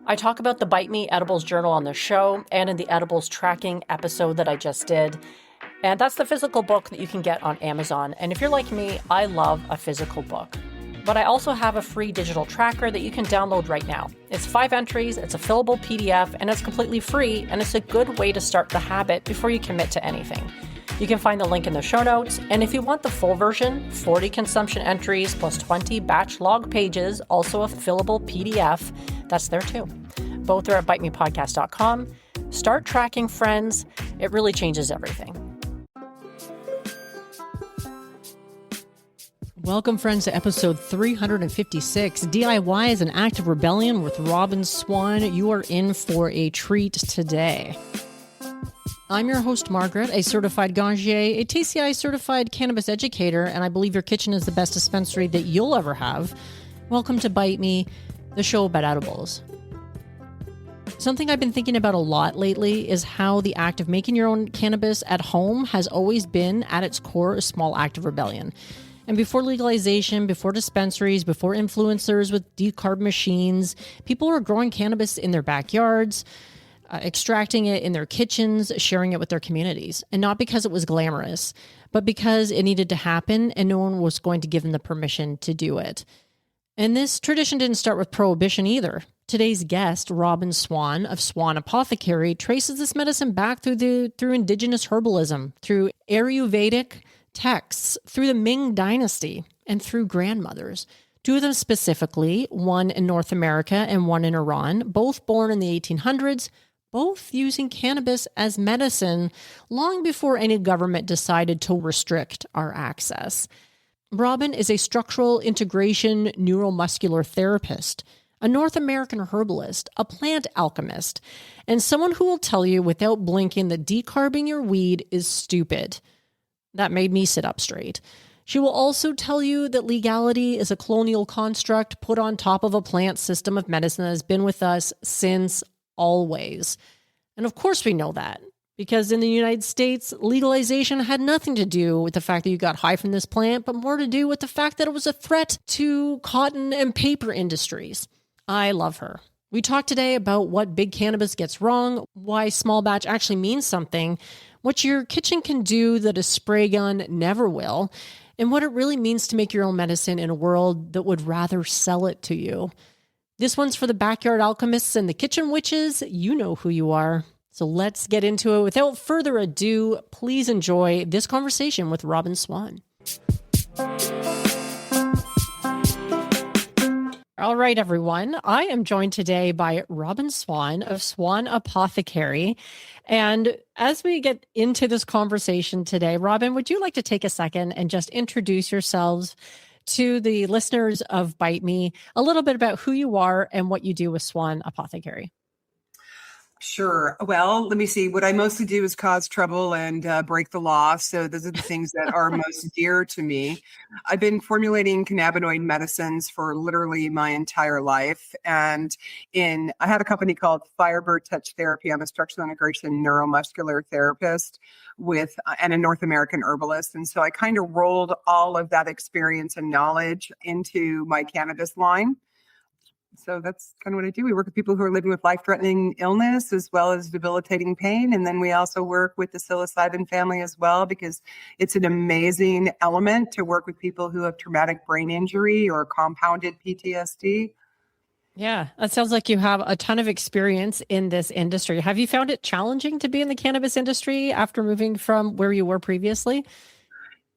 I talk about the Bite Me Edibles Journal on the show and in the edibles tracking episode that I just did. And that's the physical book that you can get on Amazon. And if you're like me, I love a physical book. But I also have a free digital tracker that you can download right now. It's 5 entries, it's a fillable PDF, and it's completely free, and it's a good way to start the habit before you commit to anything. You can find the link in the show notes, and if you want the full version, 40 consumption entries plus 20 batch log pages, also a fillable PDF, that's there too. Both are at bitemepodcast.com. Start tracking, friends. It really changes everything. Welcome, friends, to episode 356, DIY is an Act of Rebellion with Robin Swan. You are in for a treat today. I'm your host, Margaret, a certified ganjier, a TCI certified cannabis educator, and I believe your kitchen is the best dispensary that you'll ever have. Welcome to Bite Me, the show about edibles. Something I've been thinking about a lot lately is how the act of making your own cannabis at home has always been, at its core, a small act of rebellion. And before legalization, before dispensaries, before influencers with decarb machines, people were growing cannabis in their backyards, extracting it in their kitchens, sharing it with their communities. And not because it was glamorous, but because it needed to happen and no one was going to give them the permission to do it. And this tradition didn't start with prohibition either. Today's guest, Robin Swan of Swan Apothecary, traces this medicine back through indigenous herbalism, through Ayurvedic texts, through the Ming Dynasty, and through grandmothers. 2 of them specifically, one in North America and one in Iran, both born in the 1800s, both using cannabis as medicine long before any government decided to restrict our access. Robin is a structural integration neuromuscular therapist, a North American herbalist, a plant alchemist, and someone who will tell you without blinking that decarbing your weed is stupid. That made me sit up straight. She will also tell you that legality is a colonial construct put on top of a plant system of medicine that has been with us since always. And of course we know that, because in the United States, legalization had nothing to do with the fact that you got high from this plant, but more to do with the fact that it was a threat to cotton and paper industries. I love her. We talked today about what big cannabis gets wrong, why small batch actually means something, what your kitchen can do that a spray gun never will, and what it really means to make your own medicine in a world that would rather sell it to you. This one's for the backyard alchemists and the kitchen witches. You know who you are. So let's get into it. Without further ado, please enjoy this conversation with Robin Swan. All right, everyone. I am joined today by Robin Swan of Swan Apothecary. And as we get into this conversation today, Robin, would you like to take a second and just introduce yourselves to the listeners of Bite Me, a little bit about who you are and what you do with Swan Apothecary? Sure. Well, let me see. What I mostly do is cause trouble and break the law. So those are the things that are most dear to me. I've been formulating cannabinoid medicines for literally my entire life. And I had a company called Firebird Touch Therapy. I'm a structural integration neuromuscular therapist and a North American herbalist. And so I kind of rolled all of that experience and knowledge into my cannabis line. So that's kind of what I do. We work with people who are living with life-threatening illness as well as debilitating pain. And then we also work with the psilocybin family as well, because it's an amazing element to work with people who have traumatic brain injury or compounded PTSD. Yeah, that sounds like you have a ton of experience in this industry. Have you found it challenging to be in the cannabis industry after moving from where you were previously?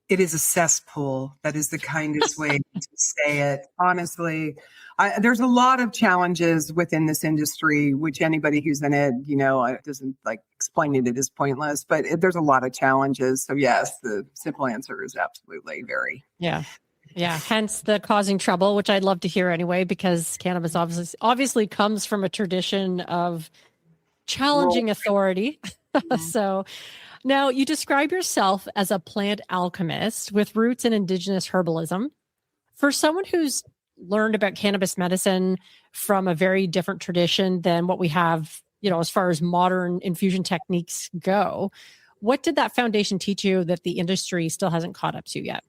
It is a cesspool. That is the kindest way to say it. Honestly, there's a lot of challenges within this industry, which anybody who's in it, doesn't like explaining it is pointless, but there's a lot of challenges. So yes, the simple answer is absolutely very. Yeah. Yeah. Hence the causing trouble, which I'd love to hear anyway, because cannabis obviously comes from a tradition of challenging authority. Mm-hmm. So now you describe yourself as a plant alchemist with roots in indigenous herbalism. For someone who's learned about cannabis medicine from a very different tradition than what we have, as far as modern infusion techniques go, what did that foundation teach you that the industry still hasn't caught up to yet?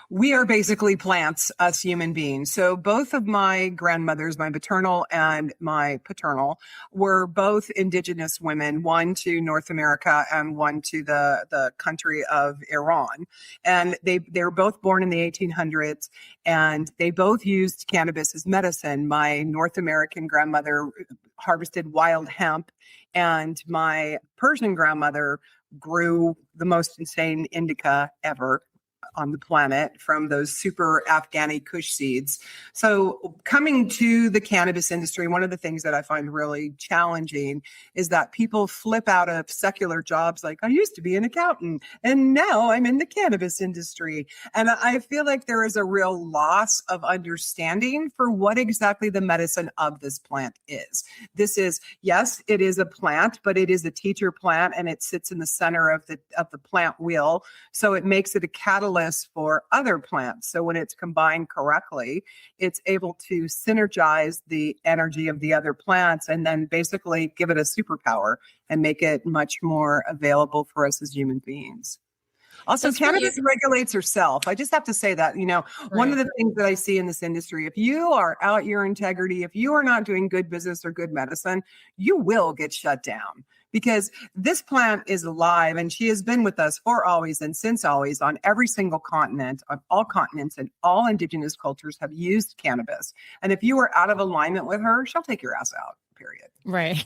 We are basically plants, us human beings. So both of my grandmothers, my maternal and my paternal, were both indigenous women, one to North America and one to the country of Iran. And they were both born in the 1800s, and they both used cannabis as medicine. My North American grandmother harvested wild hemp, and my Persian grandmother grew the most insane indica ever on the planet from those super Afghani Kush seeds. So coming to the cannabis industry, one of the things that I find really challenging is that people flip out of secular jobs like, I used to be an accountant and now I'm in the cannabis industry. And I feel like there is a real loss of understanding for what exactly the medicine of this plant is. This is, yes, it is a plant, but it is a teacher plant, and it sits in the center of the plant wheel. So it makes it a catalyst for other plants. So when it's combined correctly, it's able to synergize the energy of the other plants and then basically give it a superpower and make it much more available for us as human beings. Also, cannabis regulates herself. I just have to say that, one of the things that I see in this industry, if you are out your integrity, if you are not doing good business or good medicine, you will get shut down, because this plant is alive and she has been with us for always and since always on every single continent, on all continents, and all indigenous cultures have used cannabis. And if you are out of alignment with her, she'll take your ass out, period. Right.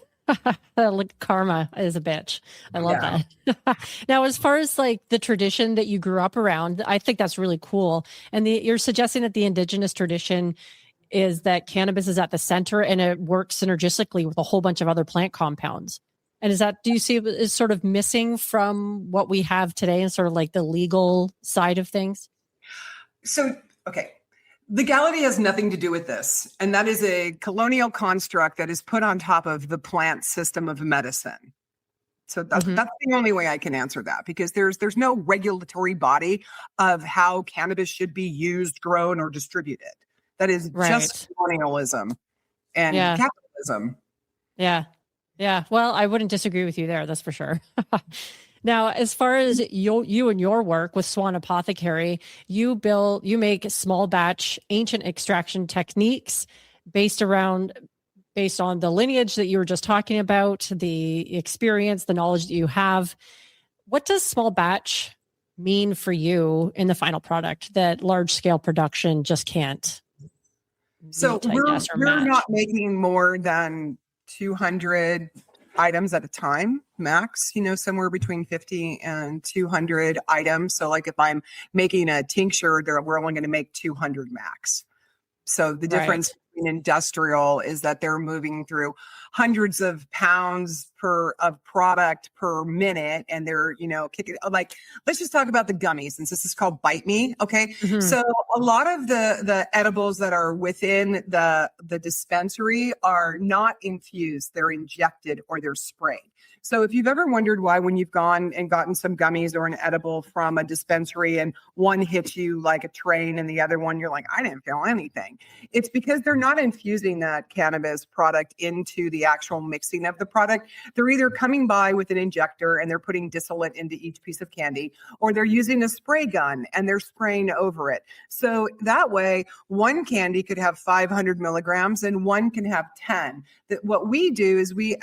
Like karma is a bitch. I love that. Now, as far as like the tradition that you grew up around, I think that's really cool. And you're suggesting that the indigenous tradition is that cannabis is at the center and it works synergistically with a whole bunch of other plant compounds. And do you see it is sort of missing from what we have today and sort of like the legal side of things? So, okay. Legality has nothing to do with this. And that is a colonial construct that is put on top of the plant system of medicine. So that's the only way I can answer that, because there's no regulatory body of how cannabis should be used, grown, or distributed. That is just colonialism and capitalism. Yeah. Yeah. Well, I wouldn't disagree with you there. That's for sure. Now, as far as you and your work with Swan Apothecary, you make small batch ancient extraction techniques based on the lineage that you were just talking about, the experience, the knowledge that you have. What does small batch mean for you in the final product that large scale production just can't? So we're not making more than 200 items at a time, max, somewhere between 50 and 200 items. So like if I'm making a tincture, we're only going to make 200 max. So the difference between industrial is that they're moving through hundreds of pounds of product per minute, and they're kicking, like, let's just talk about the gummies, since this is called Bite Me. Okay. So a lot of the edibles that are within the dispensary are not infused, they're injected or they're sprayed. So if you've ever wondered why, when you've gone and gotten some gummies or an edible from a dispensary and one hits you like a train and the other one you're like, I didn't feel anything, it's because they're not infusing that cannabis product into the actual mixing of the product. They're either coming by with an injector and they're putting distillate into each piece of candy, or they're using a spray gun and they're spraying over it. So that way, one candy could have 500 milligrams and one can have 10. What we do is we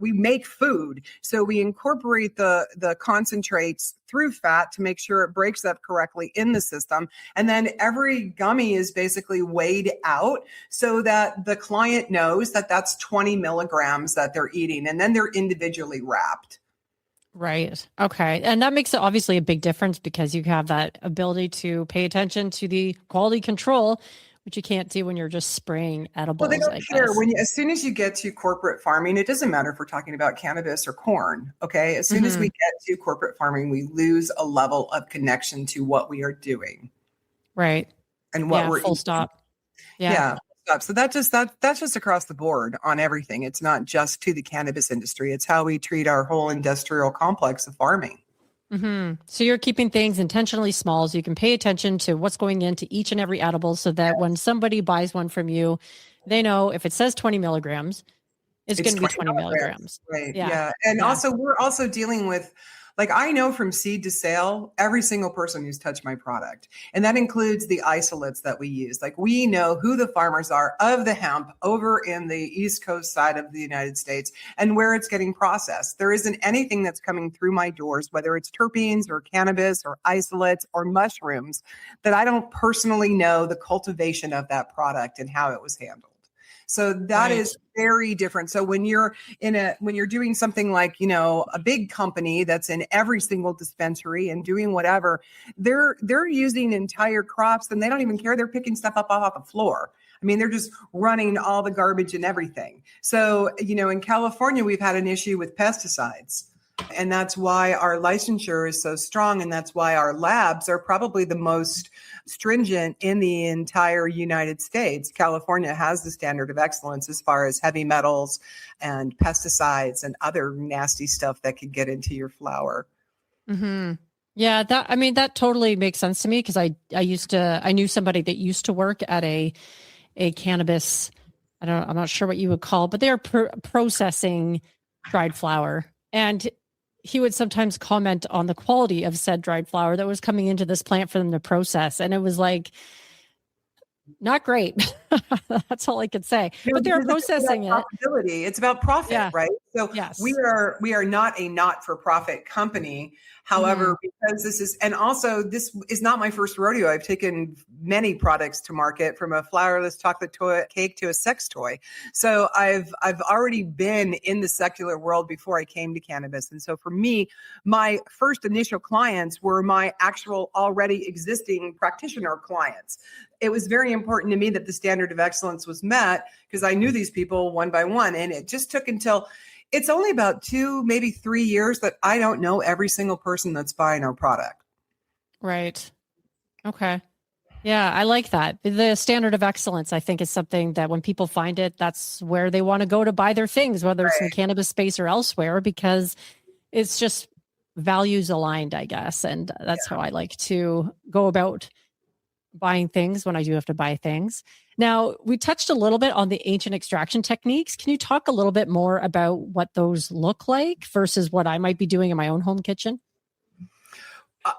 make food. So we incorporate the concentrates through fat to make sure it breaks up correctly in the system. And then every gummy is basically weighed out so that the client knows that that's 20 milligrams that they're eating. And then they're individually wrapped. Right. Okay. And that makes obviously a big difference, because you have that ability to pay attention to the quality control, which you can't do when you're just spraying edibles. Well, they don't care. As soon as you get to corporate farming, it doesn't matter if we're talking about cannabis or corn. Okay. As soon as we get to corporate farming, we lose a level of connection to what we are doing. Right. And what we're full eating. Stop. Yeah. So that's just across the board on everything. It's not just to the cannabis industry. It's how we treat our whole industrial complex of farming. So you're keeping things intentionally small so you can pay attention to what's going into each and every edible, so that when somebody buys one from you, they know if it says 20 milligrams, it's going to be 20 milligrams. Right. Yeah. And also we're also dealing with Like I know from seed to sale, every single person who's touched my product. And that includes the isolates that we use. Like we know who the farmers are of the hemp over in the East Coast side of the United States and where it's getting processed. There isn't anything that's coming through my doors, whether it's terpenes or cannabis or isolates or mushrooms, that I don't personally know the cultivation of that product and how it was handled. So that is very different. So when you're doing something like, a big company that's in every single dispensary and doing whatever, they're using entire crops and they don't even care. They're picking stuff up off the floor. I mean, they're just running all the garbage and everything. So, in California, we've had an issue with pesticides. And that's why our licensure is so strong. And that's why our labs are probably the most stringent in the entire United States. California has the standard of excellence as far as heavy metals and pesticides and other nasty stuff that could get into your flower. Mm-hmm. Yeah, that totally makes sense to me because I knew somebody that used to work at a cannabis, I'm not sure what you would call it, but they're processing dried flower. And he would sometimes comment on the quality of said dried flower that was coming into this plant for them to process. And it was like, not great. That's all I could say. But they're processing it. It's about profit, right? So yes. we are not a not-for-profit company. However, because this is not my first rodeo. I've taken many products to market, from a flourless chocolate cake to a sex toy. So I've already been in the secular world before I came to cannabis. And so for me, my first initial clients were my actual already existing practitioner clients. It was very important to me that the standard of excellence was met because I knew these people one by one. And it just took until it's only about 2, maybe 3 years that I don't know every single person that's buying our product. Right. Okay. Yeah, I like that. The standard of excellence, I think, is something that when people find it, that's where they want to go to buy their things, whether it's in the cannabis space or elsewhere, because it's just values aligned, I guess. And that's how I like to go about buying things when I do have to buy things. Now, we touched a little bit on the ancient extraction techniques. Can you talk a little bit more about what those look like versus what I might be doing in my own home kitchen?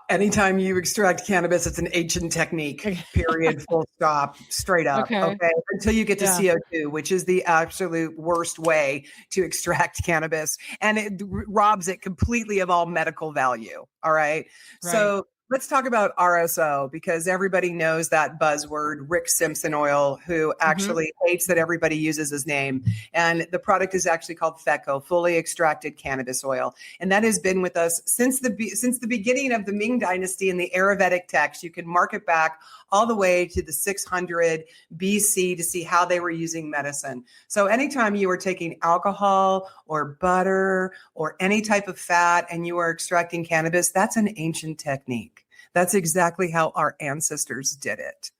Anytime you extract cannabis, it's an ancient technique, period, full stop, straight up. Okay. Until you get to CO2, which is the absolute worst way to extract cannabis. And it robs it completely of all medical value. All right. So let's talk about RSO, because everybody knows that buzzword, Rick Simpson oil, who actually hates that everybody uses his name. And the product is actually called FECO, fully extracted cannabis oil. And that has been with us since the beginning of the Ming Dynasty in the Ayurvedic text. You can mark it back all the way to the 600 BC to see how they were using medicine. So anytime you are taking alcohol or butter or any type of fat and you are extracting cannabis, that's an ancient technique. That's exactly how our ancestors did it.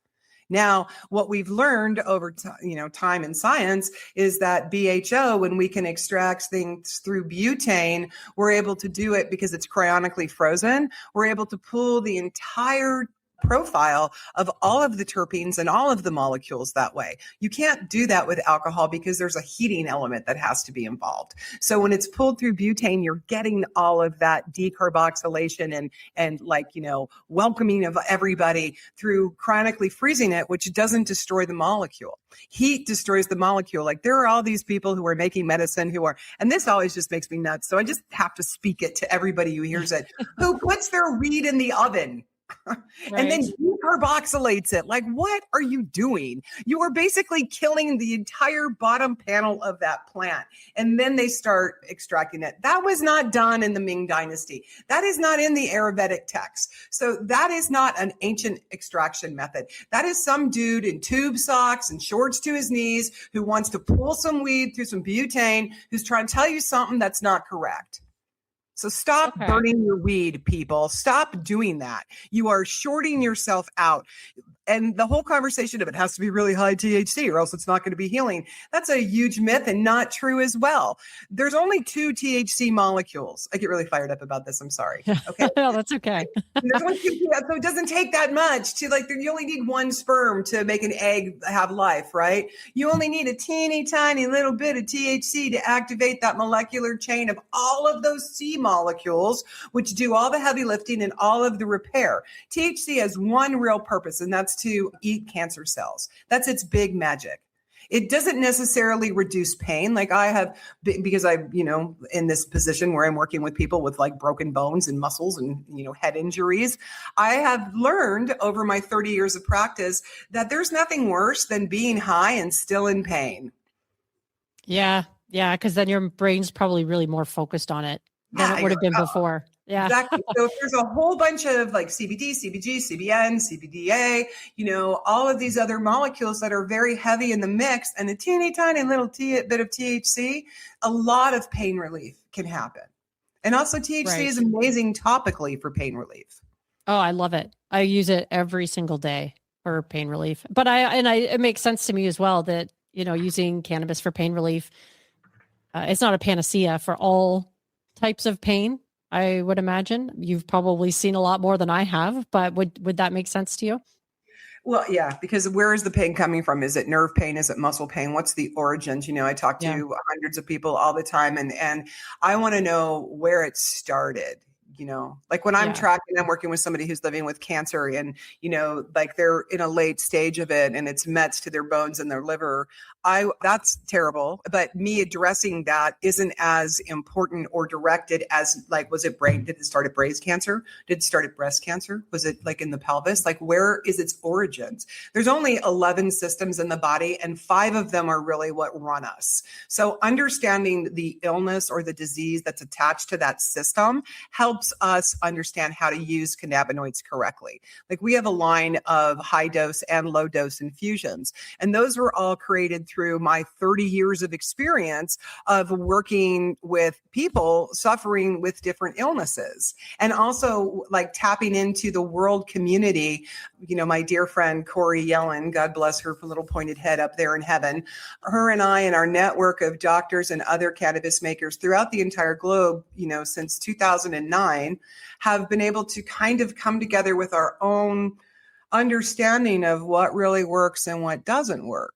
Now, what we've learned over time in science is that BHO, when we can extract things through butane, we're able to do it because it's cryonically frozen. We're able to pull the entire profile of all of the terpenes and all of the molecules that way. You can't do that with alcohol because there's a heating element that has to be involved. So when it's pulled through butane, you're getting all of that decarboxylation and welcoming of everybody through cryonically freezing it, which doesn't destroy the molecule. Heat destroys the molecule. Like there are all these people who are making medicine and this always just makes me nuts. So I just have to speak it to everybody who hears it, who puts their weed in the oven. And then decarboxylates it. Like, what are you doing? You are basically killing the entire bottom panel of that plant. And then they start extracting it. That was not done in the Ming Dynasty. That is not in the Ayurvedic text. So that is not an ancient extraction method. That is some dude in tube socks and shorts to his knees who wants to pull some weed through some butane, who's trying to tell you something that's not correct. So stop burning your weed, people. Stop doing that. You are shorting yourself out. And the whole conversation of it has to be really high THC or else it's not going to be healing. That's a huge myth and not true as well. There's only 2 THC molecules. I get really fired up about this. I'm sorry. Okay. No, that's okay. There's only 2, so it doesn't take that much to you only need 1 sperm to make an egg have life, right? You only need a teeny tiny little bit of THC to activate that molecular chain of all of those C molecules, which do all the heavy lifting and all of the repair. THC has one real purpose, and that's to eat cancer cells. That's its big magic. It doesn't necessarily reduce pain. Like I have, because I'm, in this position where I'm working with people with like broken bones and muscles and, head injuries. I have learned over my 30 years of practice that there's nothing worse than being high and still in pain. Yeah. Yeah. Cause then your brain's probably really more focused on it than it would have been before. Yeah. Exactly. So if there's a whole bunch of like CBD, CBG, CBN, CBDA, all of these other molecules that are very heavy in the mix and a teeny tiny little bit of THC, a lot of pain relief can happen. And also THC is amazing topically for pain relief. Oh, I love it. I use it every single day for pain relief. But it makes sense to me as well that, using cannabis for pain relief, it's not a panacea for all types of pain. I would imagine you've probably seen a lot more than I have, but would that make sense to you? Well, yeah, because where is the pain coming from? Is it nerve pain? Is it muscle pain? What's the origins? I talk to hundreds of people all the time, and I want to know where it started. Like when I'm working with somebody who's living with cancer and, like they're in a late stage of it and it's mets to their bones and their liver. That's terrible. But me addressing that isn't as important or directed as like, was it brain? Did it start at breast cancer? Did it start at breast cancer? Was it like in the pelvis? Like where is its origins? There's only 11 systems in the body and 5 of them are really what run us. So understanding the illness or the disease that's attached to that system helps us understand how to use cannabinoids correctly. Like we have a line of high dose and low dose infusions, and those were all created through my 30 years of experience of working with people suffering with different illnesses, and also like tapping into the world community. My dear friend Corey Yellen, God bless her for little pointed head up there in heaven. Her and I and our network of doctors and other cannabis makers throughout the entire globe, since 2009, have been able to kind of come together with our own understanding of what really works and what doesn't work.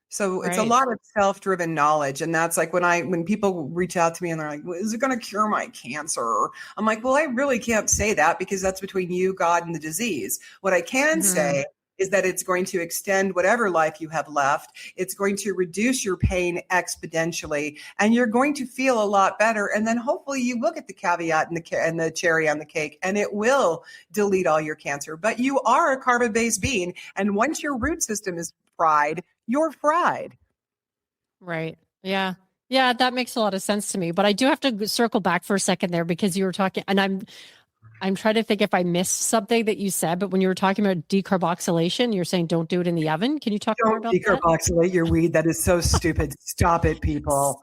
So it's a lot of self-driven knowledge. And that's like when people reach out to me and they're like, well, is it going to cure my cancer? I'm like, well, I really can't say that because that's between you, God, and the disease. What I can say is that it's going to extend whatever life you have left. It's going to reduce your pain exponentially, and you're going to feel a lot better. And then hopefully you will get the caveat and the cherry on the cake, and it will delete all your cancer. But you are a carbon-based being, and once your root system is fried, you're fried. Right. Yeah. Yeah, that makes a lot of sense to me. But I do have to circle back for a second there because you were talking, and I'm trying to think if I missed something that you said, but when you were talking about decarboxylation, you're saying don't do it in the oven. Can you talk more about that? Don't decarboxylate your weed. That is so stupid. Stop it, people.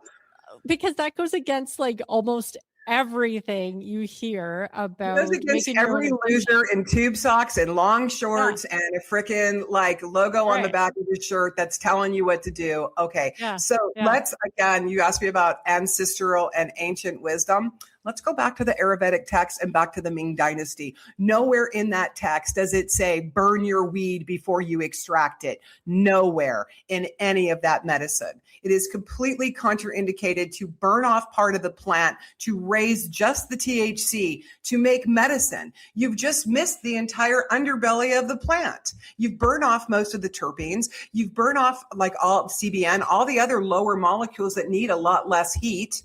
Because that goes against like almost everything you hear about. It goes against every loser in tube socks and long shorts and a freaking like logo on the back of your shirt that's telling you what to do. Okay. So let's, again, you asked me about ancestral and ancient wisdom. Let's go back to the Ayurvedic text and back to the Ming Dynasty. Nowhere in that text does it say burn your weed before you extract it. Nowhere in any of that medicine. It is completely contraindicated to burn off part of the plant to raise just the THC to make medicine. You've just missed the entire underbelly of the plant. You've burned off most of the terpenes. You've burned off like all CBN, all the other lower molecules that need a lot less heat.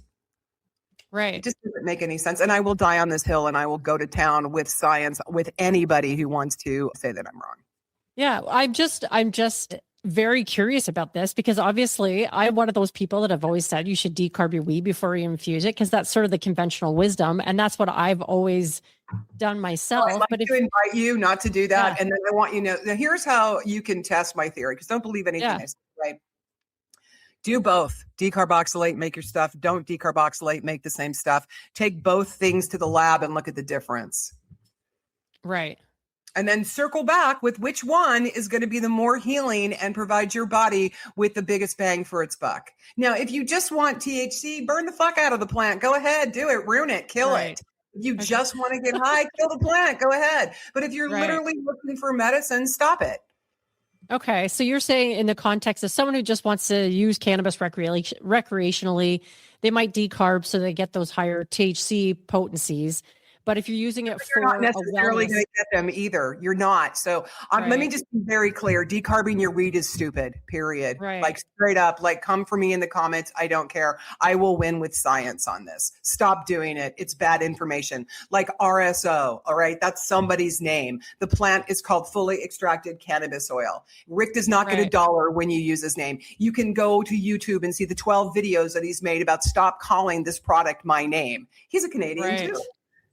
Right. It just doesn't make any sense. And I will die on this hill and I will go to town with science with anybody who wants to say that I'm wrong. Yeah. I'm just very curious about this because obviously I'm one of those people that have always said you should decarb your weed before you infuse it because that's sort of the conventional wisdom. And that's what I've always done myself. I'd like to invite you not to do that. And then I want you to know, here's how you can test my theory because don't believe anything I say, right? Do both. Decarboxylate, make your stuff. Don't decarboxylate, make the same stuff. Take both things to the lab and look at the difference. Right. And then circle back with which one is going to be the more healing and provide your body with the biggest bang for its buck. Now, if you just want THC, burn the fuck out of the plant. Go ahead, do it, ruin it, kill Right. it. If you Okay. just want to get high, kill the plant. Go ahead. But if you're Right. literally looking for medicine, stop it. Okay. So you're saying in the context of someone who just wants to use cannabis recreationally, they might decarb so they get those higher THC potencies. But if you're using it You're not for a necessarily wellness, going to get them either. You're not. So let me right, just be very clear. Decarbing your weed is stupid, period. right, Like straight up, like come for me in the comments. I don't care. I will win with science on this. Stop doing it. It's bad information. Like RSO, all right? That's somebody's name. The plant is called fully extracted cannabis oil. Rick does not get a right. dollar when you use his name. You can go to YouTube and see the 12 videos that he's made about stop calling this product my name. He's a Canadian Right. too.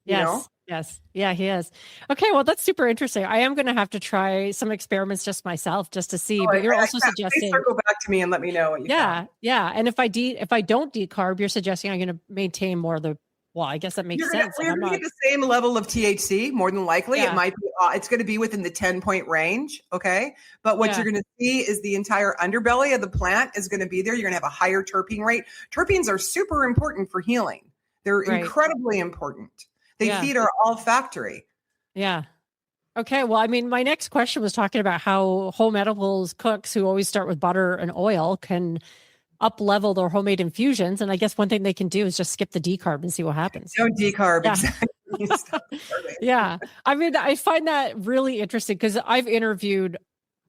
You Yes. know? Yes. Yeah, he is. Okay. Well, that's super interesting. I am going to have to try some experiments just myself, just to see. But you're also Please suggesting, circle back to me and let me know what you yeah, found. yeah. And if I don't decarb, you're suggesting I'm going to maintain more of the. Well, I guess that makes sense. You're gonna get the same level of THC, more than likely. Yeah. It might be, it's going to be within the 10-point range. Okay. But what Yeah. you're going to see is the entire underbelly of the plant is going to be there. You're going to have a higher terpene rate. Terpenes are super important for healing. They're Right. incredibly important. They Yeah. feed our olfactory. Yeah. Okay. Well, I mean, my next question was talking about how home edibles cooks who always start with butter and oil can up level their homemade infusions. And I guess one thing they can do is just skip the decarb and see what happens. Don't decarb. Yeah. Exactly. Stop decarbing. Yeah. I mean, I find that really interesting because I've interviewed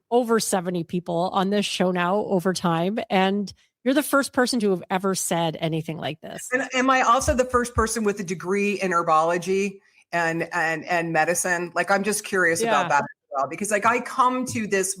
over 70 people on this show now over time. And you're the first person to have ever said anything like this. And am I also the first person with a degree in herbology and medicine? Like, I'm just curious about that as well, because like I come to this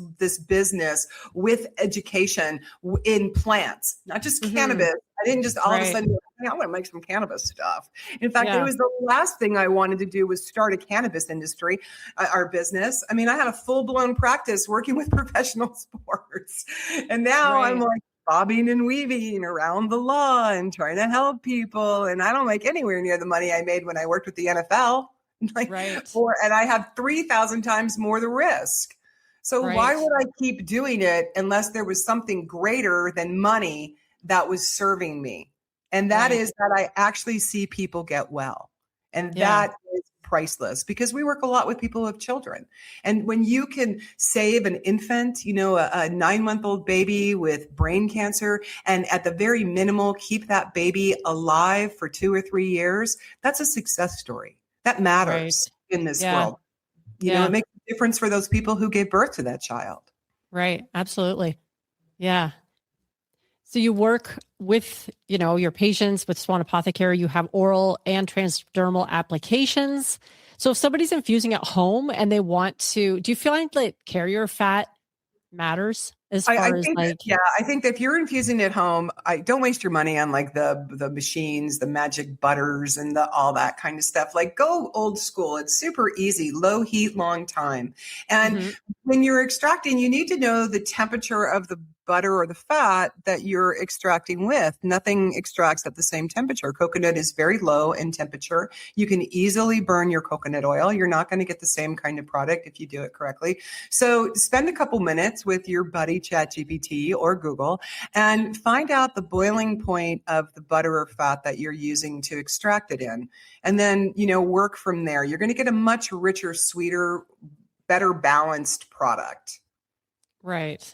business with education in plants, not just cannabis. I didn't just all of a sudden go, hey, I want to make some cannabis stuff. In fact, it was the last thing I wanted to do was start a cannabis industry, our business. I mean, I had a full blown practice working with professional sports, and now I'm like bobbing and weaving around the law and trying to help people. And I don't make anywhere near the money I made when I worked with the NFL. And I have 3,000 times more the risk. So why would I keep doing it unless there was something greater than money that was serving me? And that is that I actually see people get well. And that is priceless, because we work a lot with people who have children. And when you can save an infant, you know, a 9-month-old baby with brain cancer, and at the very minimal, keep that baby alive for 2 or 3 years, that's a success story. That matters in this world. You know, it makes a difference for those people who gave birth to that child. Right. Absolutely. Yeah. So you work with, you know, your patients with Swan Apothecary. You have oral and transdermal applications. So if somebody's infusing at home and they want to, do you feel like carrier fat matters as far as like? I think that if you're infusing at home, don't waste your money on like the machines, the magic butters and all that kind of stuff. Like, go old school. It's super easy, low heat, long time. And when you're extracting, you need to know the temperature of the butter or the fat that you're extracting with. Nothing extracts at the same temperature. Coconut is very low in temperature. You can easily burn your coconut oil. You're not going to get the same kind of product if you do it correctly. So spend a couple minutes with your buddy ChatGPT or Google and find out the boiling point of the butter or fat that you're using to extract it in. And then, you know, work from there. You're going to get a much richer, sweeter, better balanced product. Right.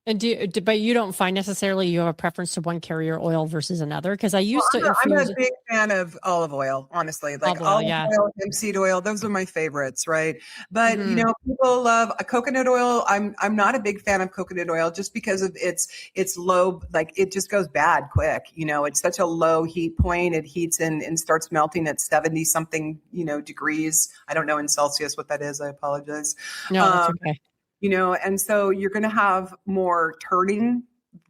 And but you don't find necessarily you have a preference to one carrier oil versus another? Because I used to infuse. I'm a big fan of olive oil, honestly. Like olive oil, hemp seed oil, those are my favorites, right? But you know, people love a coconut oil. I'm not a big fan of coconut oil just because of its low, like it just goes bad quick. You know, it's such a low heat point. It heats and starts melting at 70 something, you know, degrees. I don't know in Celsius what that is. I apologize. No, that's okay. You know, and so you're going to have more turning,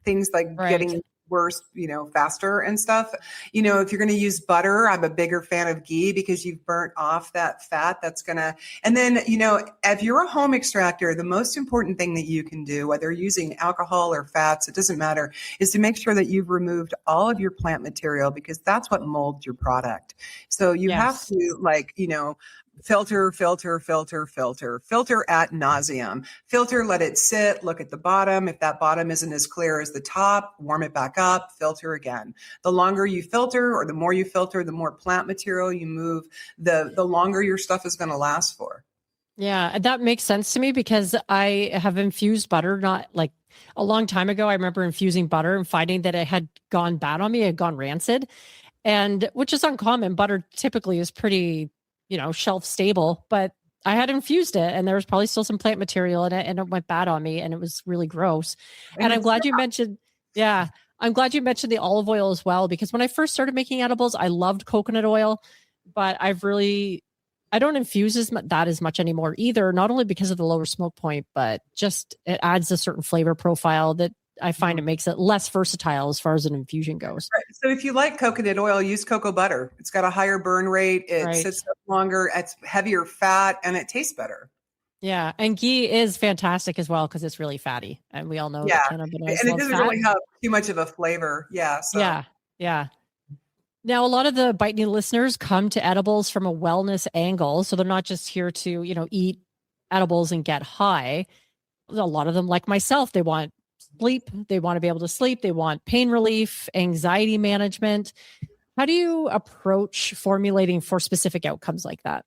things like getting worse, you know, faster and stuff. You know, if you're going to use butter, I'm a bigger fan of ghee because you've burnt off that fat that's going to, and then, you know, if you're a home extractor, the most important thing that you can do, whether you're using alcohol or fats, it doesn't matter, is to make sure that you've removed all of your plant material, because that's what molds your product. So you have to, like, you know, Filter, filter, filter, filter, filter ad nauseum. Filter, let it sit, look at the bottom. If that bottom isn't as clear as the top, warm it back up, filter again. The longer you filter or the more you filter, the more plant material you move, the longer your stuff is going to last for. Yeah, that makes sense to me because I have infused butter, not like a long time ago. I remember infusing butter and finding that it had gone bad on me, it had gone rancid, and which is uncommon. Butter typically is pretty, shelf stable, but I had infused it and there was probably still some plant material in it and it went bad on me and it was really gross. And I'm glad you mentioned, yeah, I'm glad you mentioned the olive oil as well, because when I first started making edibles, I loved coconut oil, but I don't infuse that as much anymore either, not only because of the lower smoke point, but just it adds a certain flavor profile that I find it makes it less versatile as far as an infusion goes. Right. So if you like coconut oil, use cocoa butter. It's got a higher burn rate. It sits up longer. It's heavier fat and it tastes better. Yeah. And ghee is fantastic as well because it's really fatty. And we all know that cannabinoids and it love doesn't fat. really have too much of a flavor. Yeah. So. Yeah. Yeah. Now, a lot of the Bite Me listeners come to edibles from a wellness angle. So they're not just here to, eat edibles and get high. A lot of them, like myself, they want sleep. They want to be able to sleep. They want pain relief, anxiety management. How do you approach formulating for specific outcomes like that?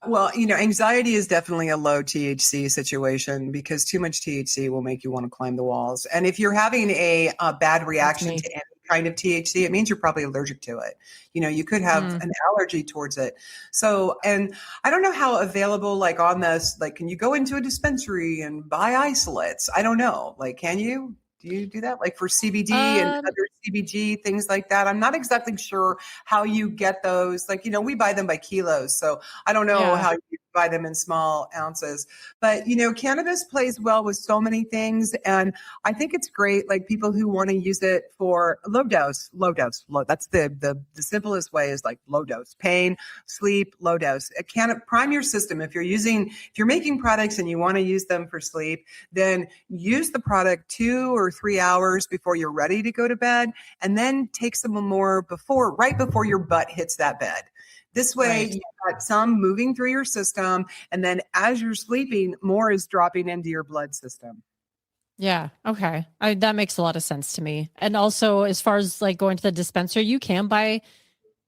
Well, anxiety is definitely a low THC situation because too much THC will make you want to climb the walls. And if you're having a bad reaction to any kind of THC, it means you're probably allergic to it. You could have an allergy towards it. So, and I don't know how available, like on this, like, can you go into a dispensary and buy isolates? I don't know. Like, can you? Do you do that? Like for CBD and other CBG, things like that? I'm not exactly sure how you get those. Like, we buy them by kilos. So I don't know how you buy them in small ounces. But, cannabis plays well with so many things. And I think it's great, like people who want to use it for low dose. That's the simplest way is like low dose. Pain, sleep, low dose. It can prime your system. If you're making products and you want to use them for sleep, then use the product 2 or 3 hours before you're ready to go to bed, and then take some more right before your butt hits that bed. This way, you've got some moving through your system, and then as you're sleeping, more is dropping into your blood system. Yeah. Okay. That makes a lot of sense to me. And also, as far as like going to the dispensary, you can buy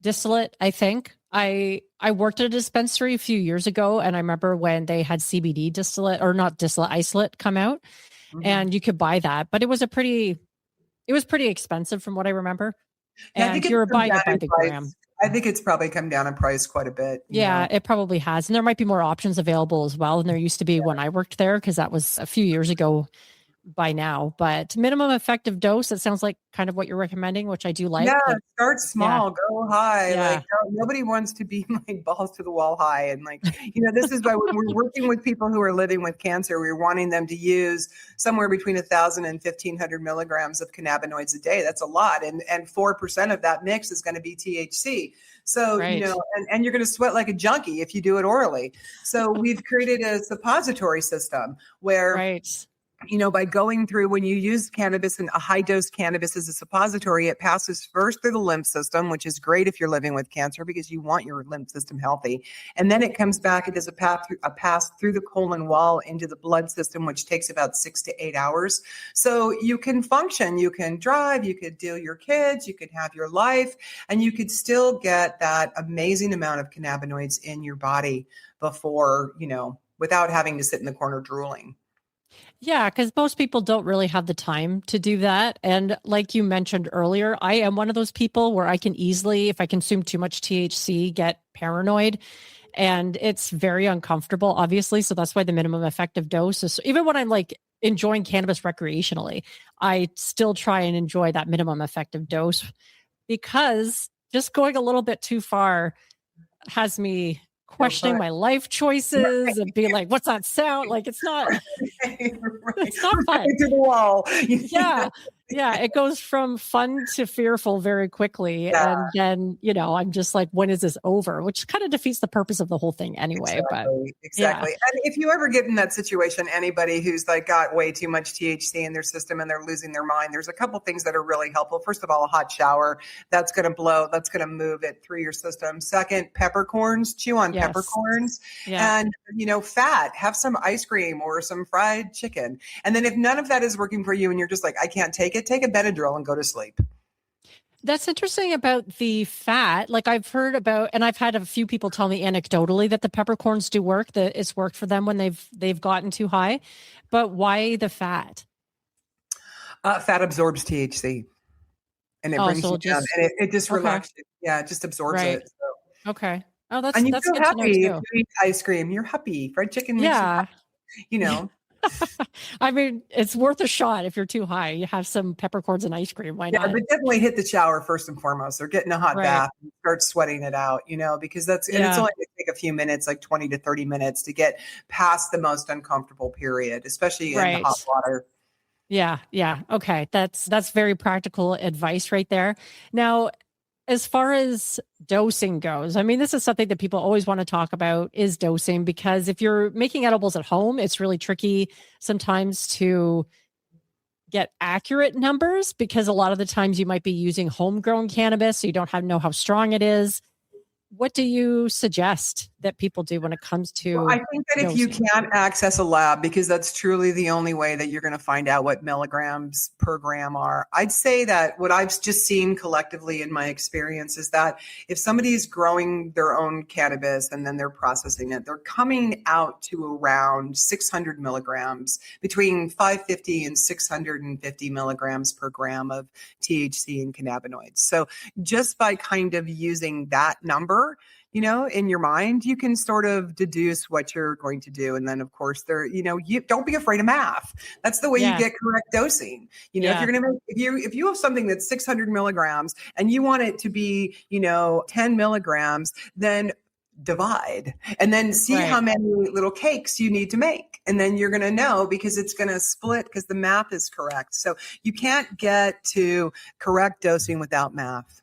distillate, I think. I worked at a dispensary a few years ago, and I remember when they had CBD distillate, or not distillate, isolate come out, and you could buy that. But it was pretty expensive from what I remember. Yeah, and you're buying it by the gram. I think it's probably come down in price quite a bit. Yeah, it probably has. And there might be more options available as well than there used to be when I worked there, because that was a few years ago by now. But minimum effective dose, it sounds like kind of what you're recommending, which I do like. Yeah, start small, go high. Yeah. Like nobody wants to be like balls to the wall high. And like, this is why when we're working with people who are living with cancer, we're wanting them to use somewhere between 1,000 and 1,500 milligrams of cannabinoids a day. That's a lot. And 4% of that mix is going to be THC. So, and you're going to sweat like a junkie if you do it orally. So we've created a suppository system where by going through, when you use cannabis and a high dose cannabis as a suppository, it passes first through the lymph system, which is great if you're living with cancer because you want your lymph system healthy. And then it comes back, it does a pass through the colon wall into the blood system, which takes about 6 to 8 hours. So you can function, you can drive, you could do your kids, you could have your life, and you could still get that amazing amount of cannabinoids in your body before, without having to sit in the corner drooling. Yeah, because most people don't really have the time to do that. And like you mentioned earlier, I am one of those people where I can easily, if I consume too much THC, get paranoid. And it's very uncomfortable, obviously. So that's why the minimum effective dose is, even when I'm like enjoying cannabis recreationally, I still try and enjoy that minimum effective dose, because just going a little bit too far has me questioning my life choices and being like, what's that sound? Like, it's not, it's not fun. To the wall. Yeah. Yeah, it goes from fun to fearful very quickly. Yeah, And then, I'm just like, when is this over? Which kind of defeats the purpose of the whole thing anyway. But exactly. yeah, Exactly. And if you ever get in that situation, anybody who's like got way too much THC in their system and they're losing their mind, there's a couple things that are really helpful. First of all, a hot shower that's going to that's going to move it through your system. Second, peppercorns, chew on yes. peppercorns, Yeah. and fat, have some ice cream or some fried chicken. And then if none of that is working for you and you're just like, I can't take it, take a Benadryl and go to sleep. That's interesting about the fat. Like I've heard about, and I've had a few people tell me anecdotally that the peppercorns do work, that it's worked for them when they've gotten too high. But why the fat? Fat absorbs THC and it Oh, brings so you down, just and it just okay. relaxes. Yeah, it just absorbs Right. it. So. Okay. Oh, And you that's feel good to know happy if too. you eat ice cream. You're happy. Fried chicken makes you Yeah. happy, you know. I mean, it's worth a shot if you're too high. You have some peppercorns and ice cream. Why Yeah, not? but definitely hit the shower first and foremost, or get in a hot Right. bath and start sweating it out, because and it's Yeah. only going to take a few minutes, like 20 to 30 minutes to get past the most uncomfortable period, especially in the Right. hot water. Yeah. Yeah. Okay. That's very practical advice right there. Now, as far as dosing goes, I mean, this is something that people always want to talk about is dosing, because if you're making edibles at home, it's really tricky sometimes to get accurate numbers, because a lot of the times you might be using homegrown cannabis, so you don't know how strong it is. What do you suggest that people do when it comes Well, to I think that if you dosing? can't access a lab, because that's truly the only way that you're going to find out what milligrams per gram are, I'd say that what I've just seen collectively in my experience is that if somebody's growing their own cannabis and then they're processing it, they're coming out to around 600 milligrams, between 550 and 650 milligrams per gram of THC and cannabinoids. So just by kind of using that number, in your mind, you can sort of deduce what you're going to do. And then of course you don't be afraid of math. That's the way you Yeah. get correct dosing. If Yeah. you're going to if you have something that's 600 milligrams and you want it to be, 10 milligrams, then divide and then see Right. how many little cakes you need to make. And then you're going to know, because it's going to split because the math is correct. So you can't get to correct dosing without math.